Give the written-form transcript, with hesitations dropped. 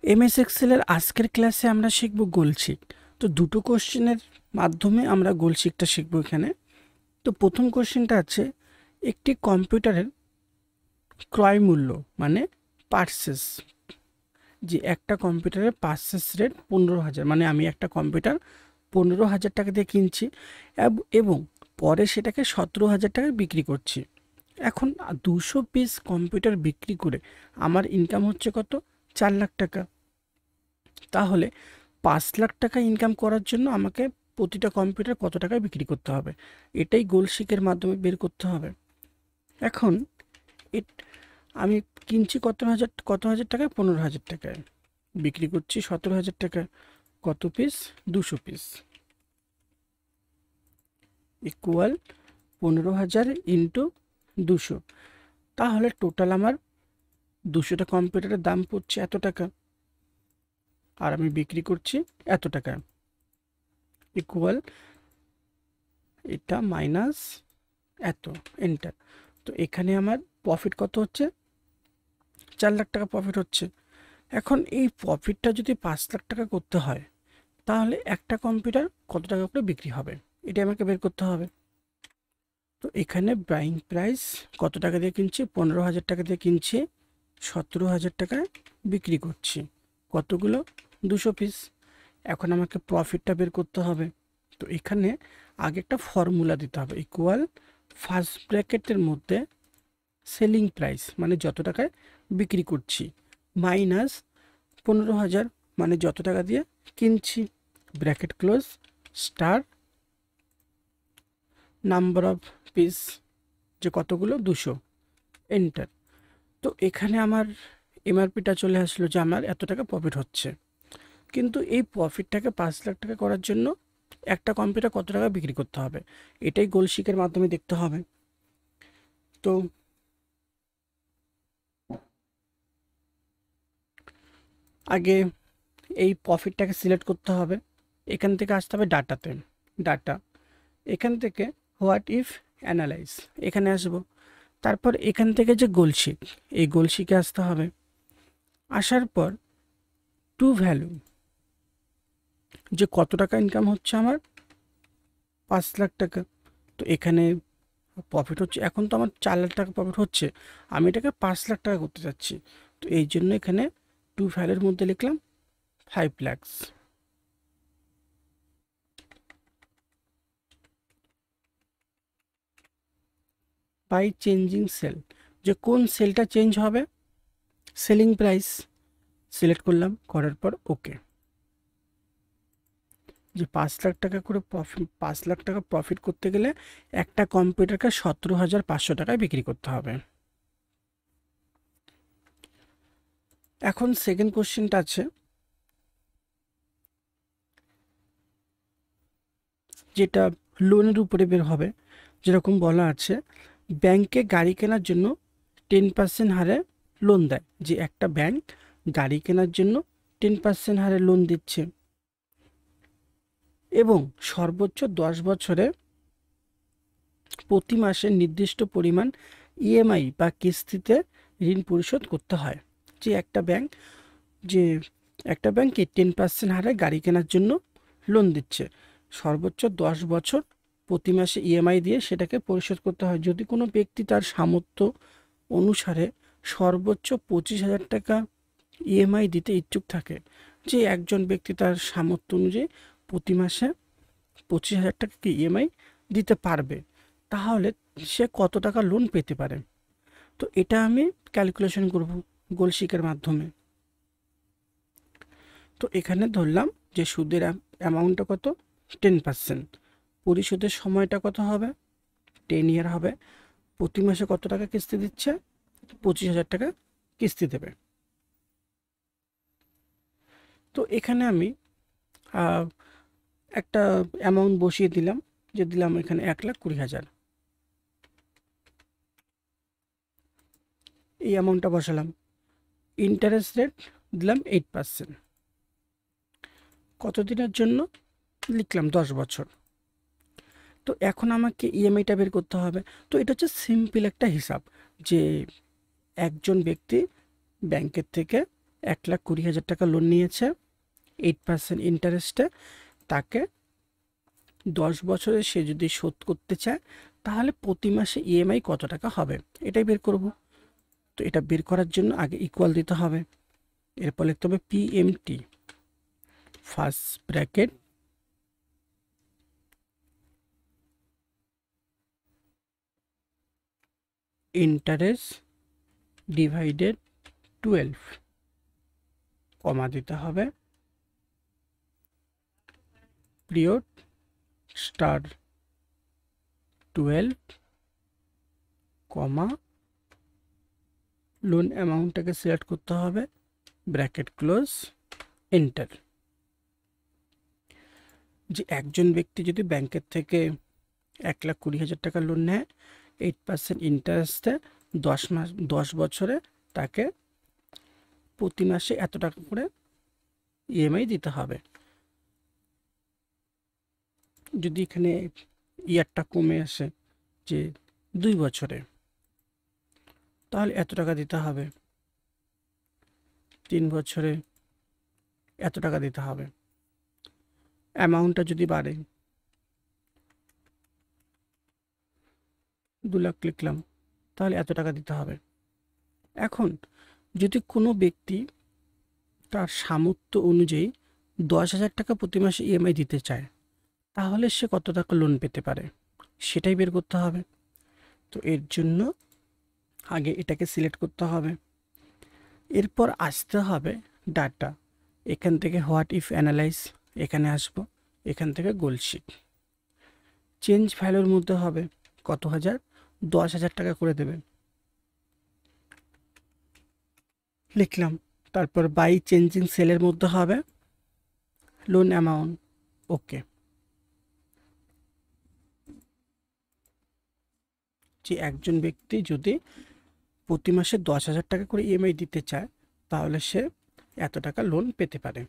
MS এক্সেলের আজকের ক্লাসে আমরা শিখব গোলশিট। তো দুটো কোশ্চেনের মাধ্যমে আমরা গোলশিটটা শিখব এখানে। তো প্রথম কোশ্চেনটা আছে, একটি কম্পিউটারের ক্রয় মূল্য মানে পারচেস, যে একটা কম্পিউটারের পারচেস রেট 15,000, মানে আমি একটা কম্পিউটার 15,000 টাকা দিয়ে কিনছি এবং পরে সেটাকে 17,000 টাকায় বিক্রি করছি। এখন 200 পিস কম্পিউটার বিক্রি করে আমার ইনকাম হচ্ছে কত? 4 লাখ টাকা। তাহলে 5 লাখ টাকা ইনকাম করার জন্য আমাকে প্রতিটা কম্পিউটার কত টাকায় বিক্রি করতে হবে, এটাই গোলশিটের মাধ্যমে বের করতে হবে। এখন আমি কিনছি কত হাজার টাকায়? 15,000 টাকায়। বিক্রি করছি 17,000 টাকায়। কত পিস? 200 পিস। Equal 15,000 into 200। তাহলে টোটাল আমার 200টা কম্পিউটারের দাম পড়ছে এত টাকা, আর আমি বিক্রি করছি এত টাকা। ইকুয়াল এটা মাইনাস এত, এন্টার। তো এখানে আমার প্রফিট কত হচ্ছে? 4 লাখ টাকা প্রফিট হচ্ছে। এখন এই প্রফিটটা যদি 5 লাখ টাকা করতে হয়, তাহলে একটা কম্পিউটার কত টাকা করে বিক্রি হবে, এটা আমাকে বের করতে হবে। তো এখানে বাইং প্রাইস কত টাকা দিয়ে কিনছি? 15,000 টাকা দিয়ে কিনছি, 17,000 টাকায় বিক্রি করছি। কতগুলো? 200 পিস। এখন আমাকে প্রফিটটা বের করতে হবে। তো এখানে আগে একটা ফর্মুলা দিতে হবে, ইকুয়াল ফার্স্ট ব্র্যাকেটের মধ্যে সেলিং প্রাইস মানে যত টাকায় বিক্রি করছি, মাইনাস 15,000 মানে যত টাকা দিয়ে কিনছি, bracket close, star number of piece যে কতগুলো? 200, এন্টার। তো এখানে আমার এমআরপিটা চলে আসলো যে আমার এত টাকা প্রফিট হচ্ছে। কিন্তু এই প্রফিটটাকে 5 লাখ টাকা করার জন্য একটা কম্পিউটার কত টাকা বিক্রি করতে হবে, এটাই গোলশিটের মাধ্যমে দেখতে হবে। তো আগে এই প্রফিটটাকে সিলেক্ট করতে হবে, এখান থেকে আসতে হবে ডাটাতে, ডাটা, এখান থেকে হোয়াট ইফ অ্যানালাইজ, এখানে আসবো। তারপর এখান থেকে যে গোলশিট, এই গোলশিটে আসতে হবে। আসার পর টু ভ্যালু, যে কত টাকা ইনকাম হচ্ছে আমার? 5 লাখ টাকা। তো এখানে প্রফিট হচ্ছে, এখন তো আমার 4 লাখ টাকা প্রফিট হচ্ছে, আমি এটাকে 5 লাখ টাকা করতে চাচ্ছি। তো এই জন্য এখানে টু ভ্যালুর মধ্যে লিখলাম 5 lakhs। বাই চেঞ্জিং সেল, যে কোন সেলটা চেঞ্জ হবে? সেলিং প্রাইস সিলেক্ট করলাম, করার পর ওকে। যে 5 লাখ টাকা করে প্রফিট, 5 লাখ টাকা প্রফিট করতে গেলে একটা কম্পিউটারকে 17,500 টাকায় বিক্রি করতে হবে। এখন সেকেন্ড কোশ্চেনটা আছে, যেটা লোনের উপরে বের হবে। যেরকম বলা আছে, ব্যাংকে গাড়ি কেনার জন্য 10% হারে লোন দেয়, যে একটা ব্যাংক গাড়ি কেনার জন্য 10% হারে লোন দিচ্ছে এবং সর্বোচ্চ 10 বছরে প্রতি মাসে নির্দিষ্ট পরিমাণ ইএমআই বা কিস্তিতে ঋণ পরিশোধ করতে হয়। যে একটা ব্যাংকে 10% হারে গাড়ি কেনার জন্য লোন দিচ্ছে, সর্বোচ্চ 10 বছর প্রতি মাসে ইএমআই দিয়ে সেটাকে পরিশোধ করতে হয়। যদি কোনো ব্যক্তি তার সামর্থ্য অনুসারে সর্বোচ্চ 25,000 টাকা ইএমআই দিতে ইচ্ছুক থাকে, যে একজন ব্যক্তি তার সামর্থ্য অনুযায়ী প্রতি মাসে 25,000 টাকা ইএমআই দিতে পারবে, তাহলে সে কত টাকা লোন পেতে পারে। তো এটা আমি ক্যালকুলেশন করব গোলশিটের মাধ্যমে। তো এখানে ধরলাম যে সুদের অ্যামাউন্টটা কত? 10%। পরিশোধের সময়টা কত হবে? 10 ইয়ার হবে। প্রতি মাসে কত টাকা কিস্তি দিচ্ছে? 25,000 টাকা কিস্তি দেবে। তো এখানে আমি একটা অ্যামাউন্ট বসিয়ে দিলাম, যে দিলাম এখানে 1,20,000। এই অ্যামাউন্টটা বসালাম। ইন্টারেস্ট রেট দিলাম 8%। কতদিনের জন্য? লিখলাম 10 বছর। তো এখন আমাকে ইএমআইটা বের করতে হবে। তো এটা হচ্ছে সিম্পল একটা হিসাব, যে একজন ব্যক্তি ব্যাংকের থেকে 1,20,000 টাকা লোন নিয়েছে 8% ইন্টারেস্টে, তাকে 10 বছরে সে যদি শোধ করতে চায় তাহলে প্রতি মাসে ইএমআই কত টাকা হবে এটাই বের করব। তো এটা বের করার জন্য আগে ইকুয়াল দিতে হবে, এরপর লিখতে হবে PMT first bracket interest divided 12, কমা দিতে হবে পিরিয়ড স্টার 12, কমা লোন অ্যামাউন্টটাকে সিলেক্ট করতে হবে, ব্র্যাকেট ক্লোজ, এন্টার। যে একজন ব্যক্তি যদি ব্যাংকের থেকে 1,20,000 টাকা লোন নেয় 8% ইন্টারেস্টে 10 বছরে, তাকে প্রতি মাসে এত টাকা করে ইএমআই দিতে হবে। যদি এখানে ইয়ারটা কমে আসে যে 2 বছরে, তাহলে এত টাকা দিতে হবে, 3 বছরে এত টাকা দিতে হবে। অ্যামাউন্টটা যদি বাড়ে 2 লাখ লিখলাম, তাহলে এত টাকা দিতে হবে। এখন যদি কোনো ব্যক্তি তার সামর্থ্য অনুযায়ী 10,000 টাকা প্রতি মাসে ইএমআই দিতে চায়, তাহলে সে কত টাকা লোন পেতে পারে সেটাই বের করতে হবে। তো এর জন্য আগে এটাকে সিলেক্ট করতে হবে, এরপর আসতে হবে ডাটা, এখান থেকে হোয়াট ইফ অ্যানালাইজ, এখানে আসবো, এখান থেকে গোল শিট, চেঞ্জ ভ্যালুর মধ্যে হবে কত হাজার, 10,000 টাকা করে দেবে, লিখলাম। তারপর বাই চেঞ্জিং সেলের মধ্যে হবে লোন অ্যামাউন্ট, ওকে। যে একজন ব্যক্তি যদি প্রতি মাসে 10,000 টাকা করে ইএমআই দিতে চায় তাহলে সে এত টাকা লোন পেতে পারে।